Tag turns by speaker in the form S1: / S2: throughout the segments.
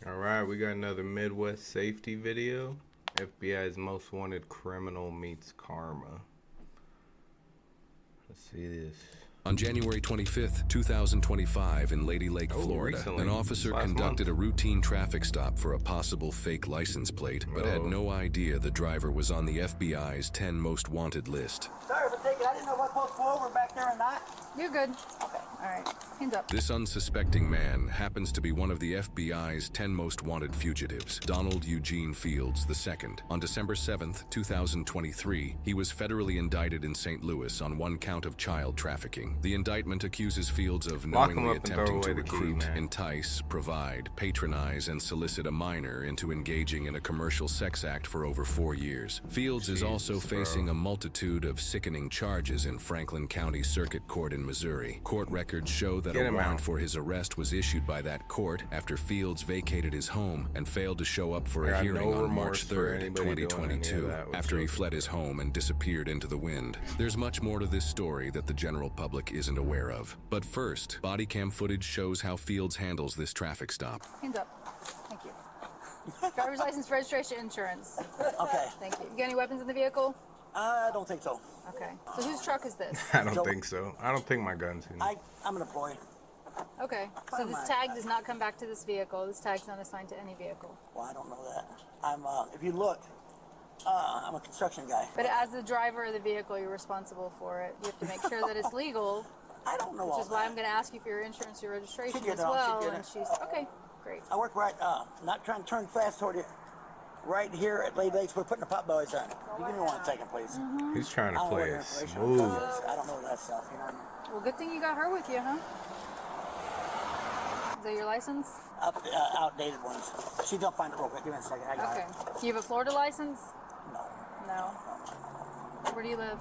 S1: All right, we got another Midwest safety video. FBI's most wanted criminal meets karma. Let's see this.
S2: On January 25th, 2025, in Lady Lake, Florida,
S1: recently.
S2: an officer conducted a routine traffic stop for a possible fake license plate, but had no idea the driver was on the FBI's 10 most wanted list.
S3: Sorry for taking. I didn't know what supposed to go over back there or not.
S4: You're good. Okay. All right. Hands up.
S2: This unsuspecting man happens to be one of the FBI's 10 most wanted fugitives, Donald Eugene Fields II. On December 7th, 2023, he was federally indicted in St. Louis on one count of child trafficking. The indictment accuses Fields of knowingly attempting to recruit, entice, provide, patronize, and solicit a minor into engaging in a commercial sex act for over 4 years. Fields is also facing a multitude of sickening charges in Franklin County Circuit Court in Missouri. Court records show that a warrant for his arrest was issued by that court after Fields vacated his home and failed to show up for a hearing on March 3rd, 2022, after he fled his home and disappeared into the wind. There's much more to this story that the general public isn't aware of. But first, body cam footage shows how Fields handles this traffic stop.
S4: Hands up. Thank you. Driver's license, registration, insurance.
S3: Okay.
S4: Thank you. You got any weapons in the vehicle?
S3: I don't think so.
S4: Okay. So whose truck is this?
S1: I don't think so. I don't think my gun's in it.
S3: I'm an employee.
S4: Okay. So this tag does not come back to this vehicle. This tag's not assigned to any vehicle.
S3: Well, I don't know that. If you look, I'm a construction guy.
S4: But as the driver of the vehicle, you're responsible for it. You have to make sure that it's legal.
S3: I don't know all
S4: Which is
S3: that.
S4: why I'm going to ask you for your insurance, your registration
S3: She get
S4: as
S3: it all, she
S4: well.
S3: get
S4: And
S3: it.
S4: she's okay. Great.
S3: I work right, not trying to turn fast toward you. Right here at Lady Lakes, we're putting the pot bellies on. You give me 1 second, please.
S1: He's trying to
S3: I don't know
S1: play
S3: what
S1: it
S3: information
S1: smooth.
S3: is. I don't know that stuff, you know what I mean?
S4: Well, good thing you got her with you, huh? Is that your license?
S3: Outdated ones. She's gonna find it real quick. Give me a second. I got
S4: Okay.
S3: it.
S4: Do you have a Florida license?
S3: No.
S4: No. Where do you live?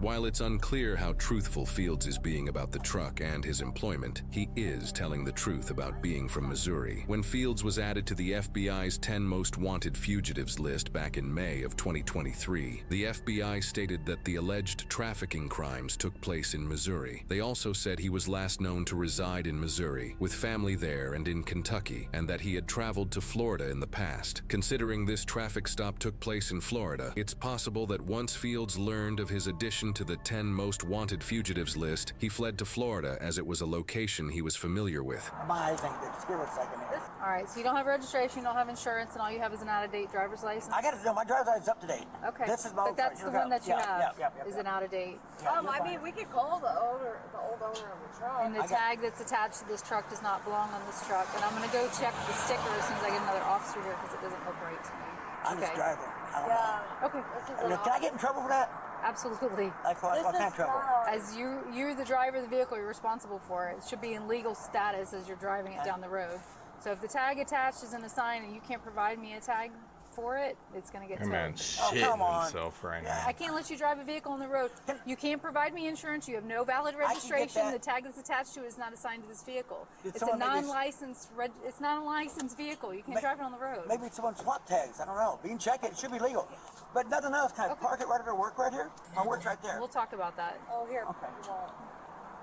S2: While it's unclear how truthful Fields is being about the truck and his employment, he is telling the truth about being from Missouri. When Fields was added to the FBI's 10 most wanted fugitives list back in May of 2023, the FBI stated that the alleged trafficking crimes took place in Missouri. They also said he was last known to reside in Missouri, with family there and in Kentucky, and that he had traveled to Florida in the past. Considering this traffic stop took place in Florida, it's possible that once Fields learned of his addition to the 10 most wanted fugitives list, he fled to Florida as it was a location he was familiar with.
S3: My eyes ain't good. Just give it a second here.
S4: All right, so you don't have registration, you don't have insurance, and all you have is an out-of-date driver's license?
S3: I got to know my driver's license up to date.
S4: Okay,
S3: This is my
S4: but
S3: old
S4: that's
S3: truck.
S4: the one that you have,
S3: Yeah.
S4: is an out-of-date.
S5: I mean, we could call the old owner of the truck.
S4: And the tag that's attached to this truck does not belong on this truck. And I'm going to go check the sticker as soon as I get another officer here because it doesn't look right to me.
S3: I'm just driving. I don't know.
S4: Okay.
S5: This is
S3: I mean, can I get in trouble for that?
S4: Absolutely.
S3: Like what kind of trouble?
S4: As you're the driver of the vehicle, you're responsible for it. It should be in legal status as you're driving it down the road. So if the tag attached isn't a sign and you can't provide me a tag for it, it's going to get
S1: That
S4: towed.
S1: man's
S3: Oh,
S1: shitting
S3: come on.
S1: himself right now.
S4: I can't let you drive a vehicle on the road. You can't provide me insurance. You have no valid
S3: can get
S4: registration.
S3: that.
S4: The tag that's attached to it is not assigned to this vehicle.
S3: Did
S4: It's a
S3: someone maybe-
S4: non-licensed. It's not a licensed vehicle. You can't drive it on the road.
S3: Maybe someone swap tags. I don't know. You can check it. It should be legal. But nothing else. Can I park it right at our work right here? My work's right there.
S4: We'll talk about that.
S5: Oh, here.
S3: Okay.
S5: You want-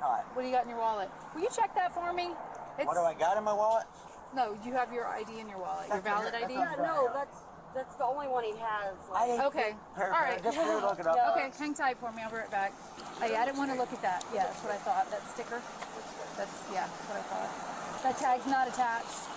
S3: All right.
S4: What do you got in your wallet? Will you check that for me?
S3: What do I got in my wallet?
S4: No, you have your ID in your wallet. Your
S3: That's right
S4: valid
S3: here.
S4: ID.
S3: That's
S5: Yeah, no, that's the only one he has.
S3: I ain't
S4: Okay.
S3: perfect.
S4: All right.
S3: Just to look it up.
S5: Yeah.
S4: Okay, hang tight for me. I'll be right back. Hey, I didn't want to look at that. Yeah, that's what I thought. That sticker. That's what I thought. That tag's not attached.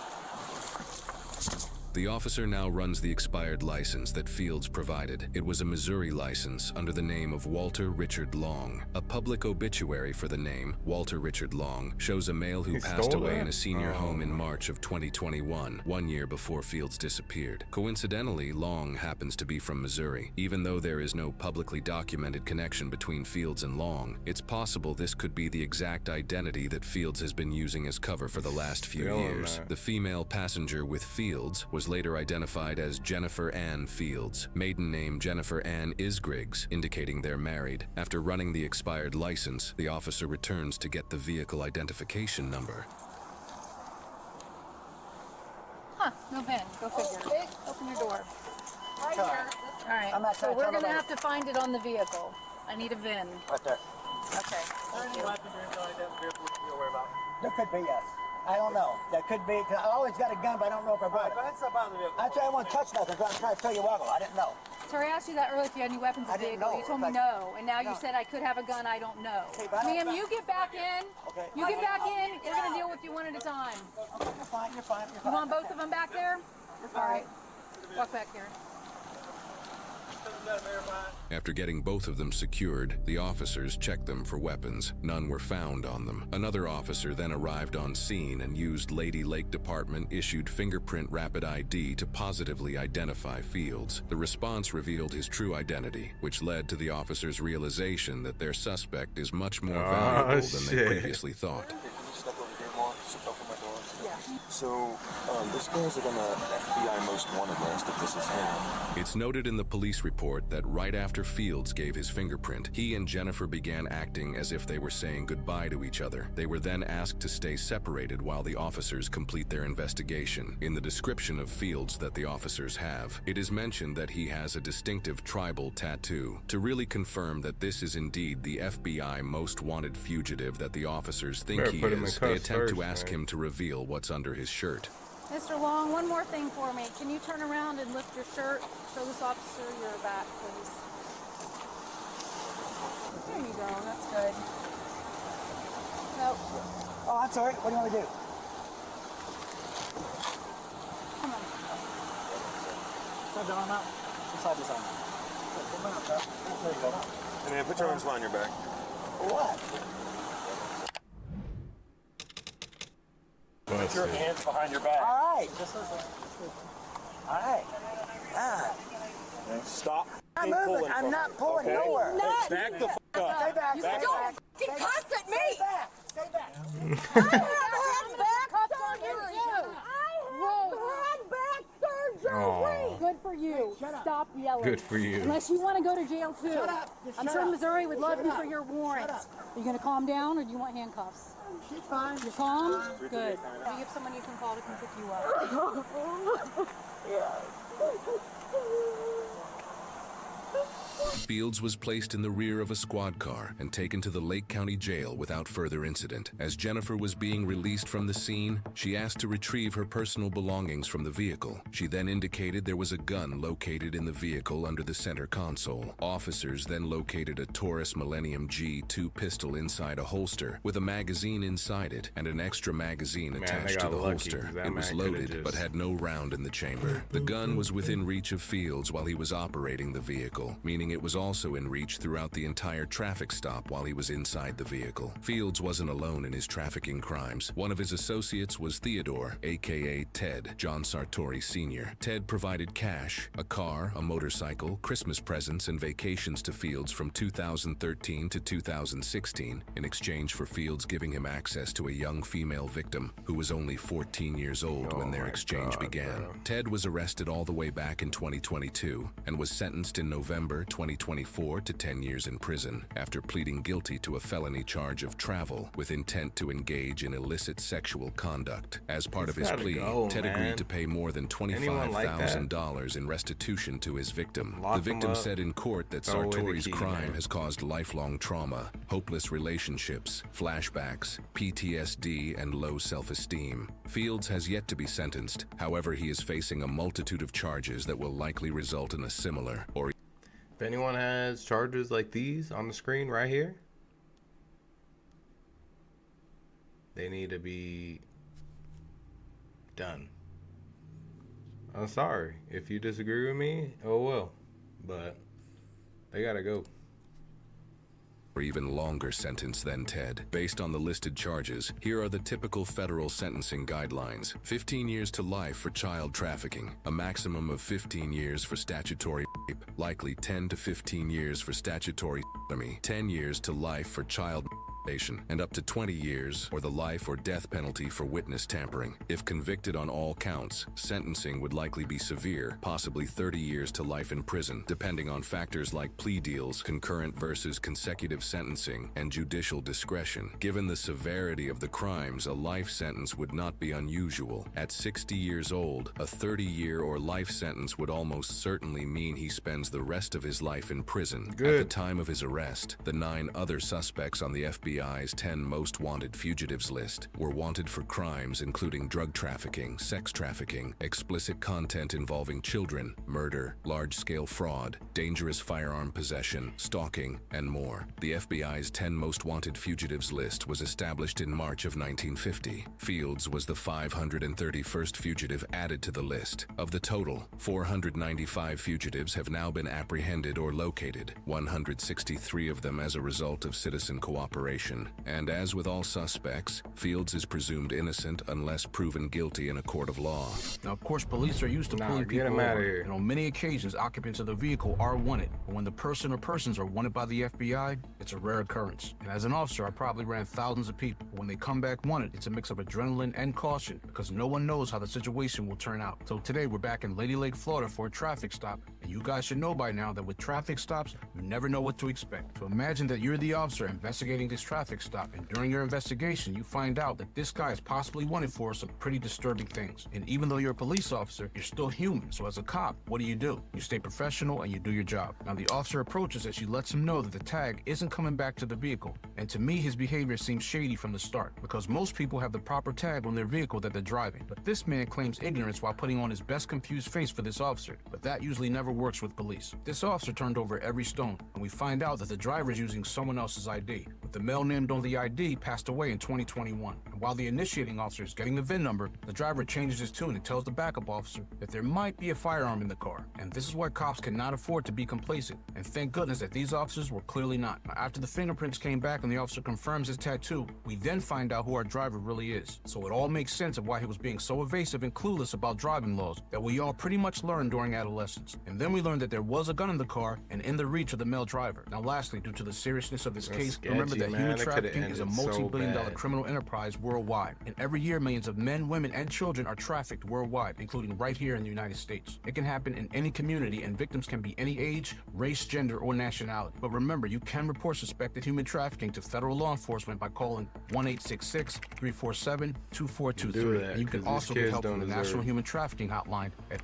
S2: The officer now runs the expired license that Fields provided. It was a Missouri license under the name of Walter Richard Long. A public obituary for the name, Walter Richard Long, shows a male who
S1: He
S2: passed
S1: stole
S2: away
S1: that?
S2: in a senior
S1: Oh.
S2: home in March of 2021, 1 year before Fields disappeared. Coincidentally, Long happens to be from Missouri. Even though there is no publicly documented connection between Fields and Long, it's possible this could be the exact identity that Fields has been using as cover for the last few
S1: Feeling
S2: years.
S1: that.
S2: The female passenger with Fields was later identified as Jennifer Ann Fields, maiden name Jennifer Ann Isgriggs, indicating they're married. After running the expired license, the officer returns to get the vehicle identification number.
S4: Huh? No VIN. Go figure. Open your door.
S5: Right here.
S4: All right.
S3: I'm not
S4: So
S3: trying to
S4: we're
S3: tell
S4: gonna
S3: nobody.
S4: have to find it on the vehicle. I need a VIN.
S3: Right there.
S4: Okay. Thank you.
S3: There could be, yes. I don't know. That could be. 'Cause I always got a gun, but I don't know if I brought it.
S6: Go ahead and step out of the vehicle.
S3: I didn't want to touch nothing. I'm trying to tell you what. I didn't know.
S4: Sir, I asked you that earlier if you had any weapons in
S3: I
S4: the
S3: didn't
S4: vehicle.
S3: know.
S4: You told me
S3: If
S4: no, and now you
S3: No.
S4: said I could have a gun. I don't know.
S3: Okay, but I don't-
S4: Ma'am, you get back in.
S3: Okay.
S4: You get back in. We're gonna deal with you one at a time.
S3: Okay, you're fine. You're fine. You're
S4: You
S3: fine.
S4: want both of them back there? All right. Walk back here.
S2: After getting both of them secured, the officers checked them for weapons. None were found on them. Another officer then arrived on scene and used Lady Lake Department issued fingerprint rapid ID to positively identify Fields. The response revealed his true identity, which led to the officers' realization that their suspect is much more valuable than they
S1: shit.
S2: previously thought.
S6: Can you step over here more? Step over my doors. Yeah. So, this guy's on the FBI most wanted list if this is him.
S2: It's noted in the police report that right after Fields gave his fingerprint, he and Jennifer began acting as if they were saying goodbye to each other. They were then asked to stay separated while the officers complete their investigation. In the description of Fields that the officers have, it is mentioned that he has a distinctive tribal tattoo. To really confirm that this is indeed the FBI most wanted fugitive that the officers think
S1: Better
S2: he
S1: put him in
S2: is, they
S1: cuffs
S2: attempt to
S1: first,
S2: ask
S1: man.
S2: him to reveal what's under his shirt.
S4: Mr. Long, one more thing for me. Can you turn around and lift your shirt? Show this officer your back, please. There you go. That's good. Nope.
S3: Oh, I'm sorry. What do you want to do?
S4: Come on.
S6: Slide the arm out. Slide this arm out. There you go. And then put your arms behind your back.
S3: What?
S6: Put your hands behind your back.
S3: All right. All right. Ah,
S6: Stop.
S3: I'm
S6: pulling
S3: moving. I'm
S6: from
S3: not
S6: it,
S3: pulling
S6: okay?
S3: nowhere.
S5: Not.
S6: Back the f up.
S3: Stay back.
S4: You
S3: Stay
S4: don't
S3: back.
S5: Get cussed at me.
S3: Stay back. Stay back.
S5: I have had back
S4: Cuffs on
S5: surgery.
S4: you.
S5: I have had back surgery.
S1: Aw.
S4: Good for you. Stop yelling.
S1: Good for you.
S4: Unless you want to go to jail too.
S3: Shut up. Just
S4: I'm
S3: shut
S4: sure
S3: up.
S4: Missouri would love
S3: Shut
S4: you
S3: up.
S4: for your warrant.
S3: Shut up.
S4: Are you going to calm down or do you want handcuffs?
S3: She's fine.
S4: You're calm? Good. Do you have someone you can call to come pick you up?
S2: Fields was placed in the rear of a squad car and taken to the Lake County Jail without further incident. As Jennifer was being released from the scene, she asked to retrieve her personal belongings from the vehicle. She then indicated there was a gun located in the vehicle under the center console. Officers then located a Taurus Millennium G2 pistol inside a holster with a magazine inside it and an extra magazine
S1: Man, they
S2: attached to
S1: got
S2: the
S1: lucky,
S2: holster.
S1: 'cause that
S2: It was
S1: man coulda
S2: loaded
S1: just-
S2: but had no round in the chamber. The gun was within reach of Fields while he was operating the vehicle, meaning it was also in reach throughout the entire traffic stop while he was inside the vehicle. Fields wasn't alone in his trafficking crimes. One of his associates was Theodore, aka Ted, John Sartori Sr. Ted provided cash, a car, a motorcycle, Christmas presents, and vacations to Fields from 2013 to 2016 in exchange for Fields giving him access to a young female victim who was only 14 years old when their
S1: my
S2: exchange
S1: God,
S2: began.
S1: bro.
S2: Ted was arrested all the way back in 2022 and was sentenced in November 2024 to 10 years in prison after pleading guilty to a felony charge of travel with intent to engage in illicit sexual conduct. As part of his
S1: gotta
S2: plea,
S1: go,
S2: Ted
S1: man.
S2: agreed to pay more than
S1: Anyone like that?
S2: $25,000 in restitution to his victim.
S1: Lock
S2: The
S1: him
S2: victim
S1: up.
S2: said in court that
S1: Throw away the
S2: Sartori's
S1: key,
S2: crime
S1: man.
S2: has caused lifelong trauma, hopeless relationships, flashbacks, PTSD, and low self-esteem. Fields has yet to be sentenced. However, he is facing a multitude of charges that will likely result in a similar or
S1: If anyone has charges like these on the screen right here, they need to be done. I'm sorry. If you disagree with me, oh well. But they gotta go.
S2: or even longer sentence than Ted. Based on the listed charges, here are the typical federal sentencing guidelines. 15 years to life for child trafficking, a maximum of 15 years for statutory rape, likely 10 to 15 years for statutory sodomy, 10 years to life for child molestation, and up to 20 years or the life or death penalty for witness tampering. If convicted on all counts, sentencing would likely be severe, possibly 30 years to life in prison, depending on factors like plea deals, concurrent versus consecutive sentencing, and judicial discretion. Given the severity of the crimes, a life sentence would not be unusual. At 60 years old, a 30-year or life sentence would almost certainly mean he spends the rest of his life in prison. At the
S1: Good.
S2: time of his arrest, the 9 other suspects on the FBI FBI's 10 most wanted fugitives list were wanted for crimes including drug trafficking, sex trafficking, explicit content involving children, murder, large-scale fraud, dangerous firearm possession, stalking, and more. The FBI's 10 most wanted fugitives list was established in March of 1950. Fields was the 531st fugitive added to the list. Of the total, 495 fugitives have now been apprehended or located, 163 of them as a result of citizen cooperation. And as with all suspects, Fields is presumed innocent unless proven guilty in a court of law.
S7: Now, of course, police are used to
S1: Nah,
S7: pulling
S1: get
S7: people
S1: him outta
S7: over,
S1: here.
S7: and on many occasions, occupants of the vehicle are wanted. But when the person or persons are wanted by the FBI, it's a rare occurrence. And as an officer, I probably ran thousands of people. But when they come back wanted, it's a mix of adrenaline and caution, because no one knows how the situation will turn out. So today, we're back in Lady Lake, Florida for a traffic stop, and you guys should know by now that with traffic stops, you never know what to expect. So imagine that you're the officer investigating this traffic stop, and during your investigation, you find out that this guy is possibly wanted for some pretty disturbing things. And even though you're a police officer, you're still human. So as a cop, what do? You stay professional and you do your job. Now the officer approaches as she lets him know that the tag isn't coming back to the vehicle. And to me, his behavior seems shady from the start, because most people have the proper tag on their vehicle that they're driving. But this man claims ignorance while putting on his best confused face for this officer. But that usually never works with police. This officer turned over every stone, and we find out that the driver is using someone else's ID. But the male named on the ID passed away in 2021. And while the initiating officer is getting the VIN number, the driver changes his tune and tells the backup officer that there might be a firearm in the car. And this is why cops cannot afford to be complacent. And thank goodness that these officers were clearly not. Now, after the fingerprints came back and the officer confirms his tattoo, we then find out who our driver really is. So it all makes sense of why he was being so evasive and clueless about driving laws that we all pretty much learned during adolescence. And then we learned that there was a gun in the car and in the reach of the male driver. Now lastly, due to the seriousness of this
S1: That's
S7: case,
S1: sketchy,
S7: remember that
S1: man.
S7: human
S1: That coulda
S7: trafficking is a
S1: ended so
S7: multi-billion-dollar
S1: bad.
S7: criminal enterprise worldwide. And every year, millions of men, women, and children are trafficked worldwide, including right here in the United States. It can happen in any community, and victims can be any age, race, gender, or nationality. But remember, you can report suspected human trafficking to federal law enforcement by calling 1-866-347-2423.
S1: Do that,
S7: And you can
S1: 'cause these
S7: also get
S1: kids
S7: help from
S1: don't
S7: the
S1: deserve
S7: National
S1: it.
S7: Human Trafficking Hotline at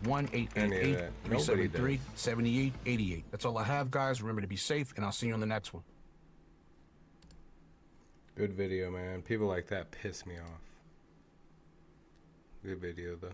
S1: Any of that. Nobody
S7: 1-888-373-7888. That's all I have, guys. Remember to be safe, and I'll see you on the next one.
S1: Good video, man. People like that piss me off. Good video, though.